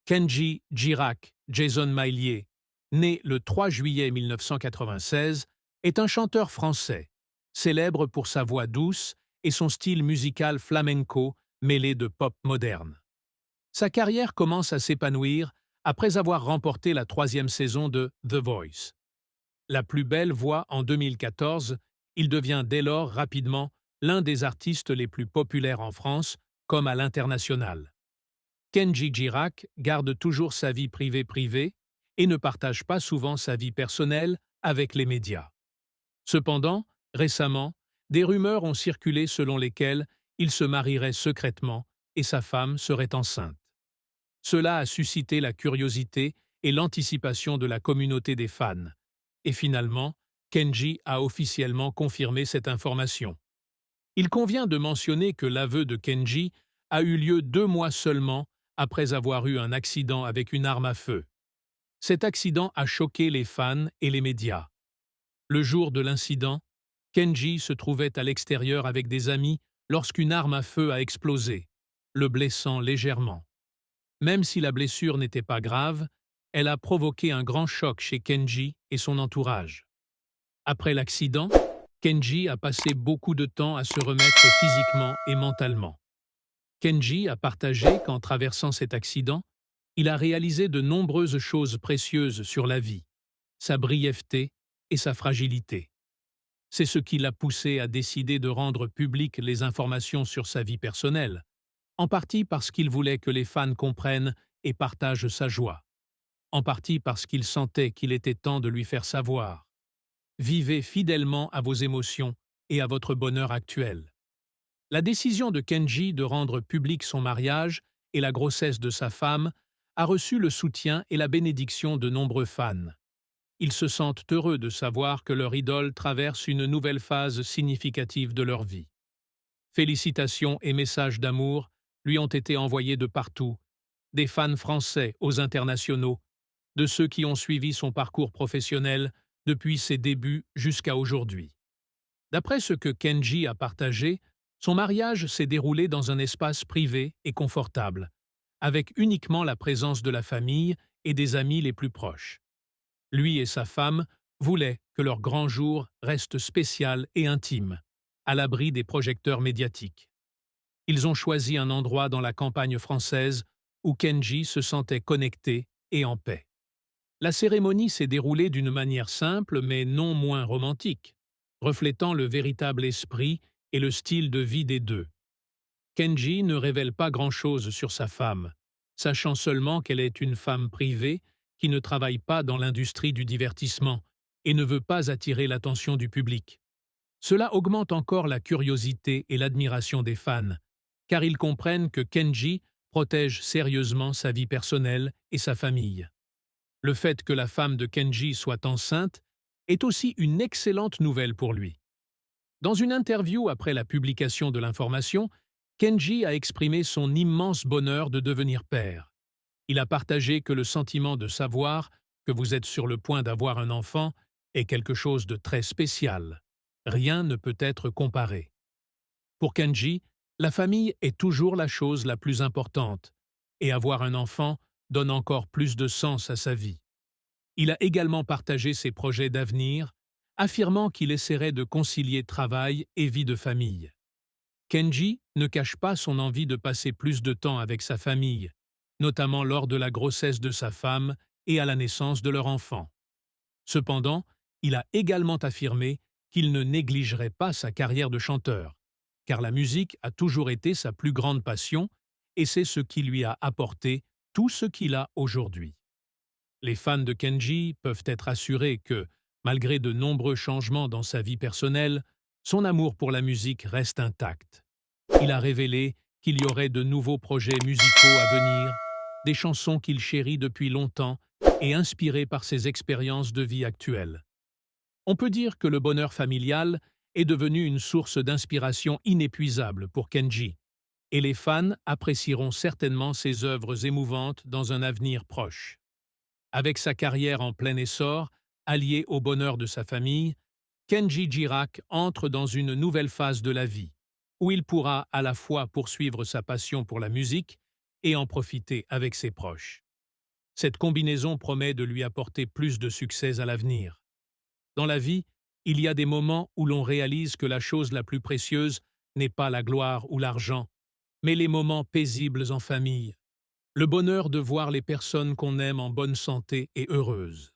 Kenji Girac Jason Maillier, né le 3 juillet 1996, est un chanteur français, célèbre pour sa voix douce et son style musical flamenco mêlé de pop moderne. Sa carrière commence à s'épanouir après avoir remporté la troisième saison de The Voice. La plus belle voix en 2014, il devient dès lors rapidement l'un des artistes les plus populaires en France comme à l'international. Kenji Girac garde toujours sa vie privée et ne partage pas souvent sa vie personnelle avec les médias. Cependant, récemment, des rumeurs ont circulé selon lesquelles il se marierait secrètement et sa femme serait enceinte. Cela a suscité la curiosité et l'anticipation de la communauté des fans. Et finalement, Kenji a officiellement confirmé cette information. Il convient de mentionner que l'aveu de Kenji a eu lieu 2 mois seulement après avoir eu un accident avec une arme à feu. Cet accident a choqué les fans et les médias. Le jour de l'incident, Kenji se trouvait à l'extérieur avec des amis lorsqu'une arme à feu a explosé, le blessant légèrement. Même si la blessure n'était pas grave, elle a provoqué un grand choc chez Kenji et son entourage. Après l'accident, Kenji a passé beaucoup de temps à se remettre physiquement et mentalement. Kenji a partagé qu'en traversant cet accident, il a réalisé de nombreuses choses précieuses sur la vie, sa brièveté et sa fragilité. C'est ce qui l'a poussé à décider de rendre publiques les informations sur sa vie personnelle, en partie parce qu'il voulait que les fans comprennent et partagent sa joie, en partie parce qu'il sentait qu'il était temps de lui faire savoir. Vivez fidèlement à vos émotions et à votre bonheur actuel. La décision de Kenji de rendre public son mariage et la grossesse de sa femme a reçu le soutien et la bénédiction de nombreux fans. Ils se sentent heureux de savoir que leur idole traverse une nouvelle phase significative de leur vie. Félicitations et messages d'amour lui ont été envoyés de partout, des fans français aux internationaux, de ceux qui ont suivi son parcours professionnel depuis ses débuts jusqu'à aujourd'hui. D'après ce que Kenji a partagé, son mariage s'est déroulé dans un espace privé et confortable, avec uniquement la présence de la famille et des amis les plus proches. Lui et sa femme voulaient que leur grand jour reste spécial et intime, à l'abri des projecteurs médiatiques. Ils ont choisi un endroit dans la campagne française où Kenji se sentait connecté et en paix. La cérémonie s'est déroulée d'une manière simple mais non moins romantique, reflétant le véritable esprit et le style de vie des deux. Kenji ne révèle pas grand-chose sur sa femme, sachant seulement qu'elle est une femme privée qui ne travaille pas dans l'industrie du divertissement et ne veut pas attirer l'attention du public. Cela augmente encore la curiosité et l'admiration des fans, car ils comprennent que Kenji protège sérieusement sa vie personnelle et sa famille. Le fait que la femme de Kenji soit enceinte est aussi une excellente nouvelle pour lui. Dans une interview après la publication de l'information, Kenji a exprimé son immense bonheur de devenir père. Il a partagé que le sentiment de savoir que vous êtes sur le point d'avoir un enfant est quelque chose de très spécial. Rien ne peut être comparé. Pour Kenji, la famille est toujours la chose la plus importante, et avoir un enfant donne encore plus de sens à sa vie. Il a également partagé ses projets d'avenir, affirmant qu'il essaierait de concilier travail et vie de famille. Kenji ne cache pas son envie de passer plus de temps avec sa famille, notamment lors de la grossesse de sa femme et à la naissance de leur enfant. Cependant, il a également affirmé qu'il ne négligerait pas sa carrière de chanteur, car la musique a toujours été sa plus grande passion et c'est ce qui lui a apporté tout ce qu'il a aujourd'hui. Les fans de Kenji peuvent être assurés que, malgré de nombreux changements dans sa vie personnelle, son amour pour la musique reste intact. Il a révélé qu'il y aurait de nouveaux projets musicaux à venir, des chansons qu'il chérit depuis longtemps et inspirées par ses expériences de vie actuelles. On peut dire que le bonheur familial est devenu une source d'inspiration inépuisable pour Kenji, et les fans apprécieront certainement ses œuvres émouvantes dans un avenir proche. Avec sa carrière en plein essor, alliée au bonheur de sa famille, Kenji Girac entre dans une nouvelle phase de la vie, où il pourra à la fois poursuivre sa passion pour la musique et en profiter avec ses proches. Cette combinaison promet de lui apporter plus de succès à l'avenir. Dans la vie, il y a des moments où l'on réalise que la chose la plus précieuse n'est pas la gloire ou l'argent, mais les moments paisibles en famille, le bonheur de voir les personnes qu'on aime en bonne santé et heureuses.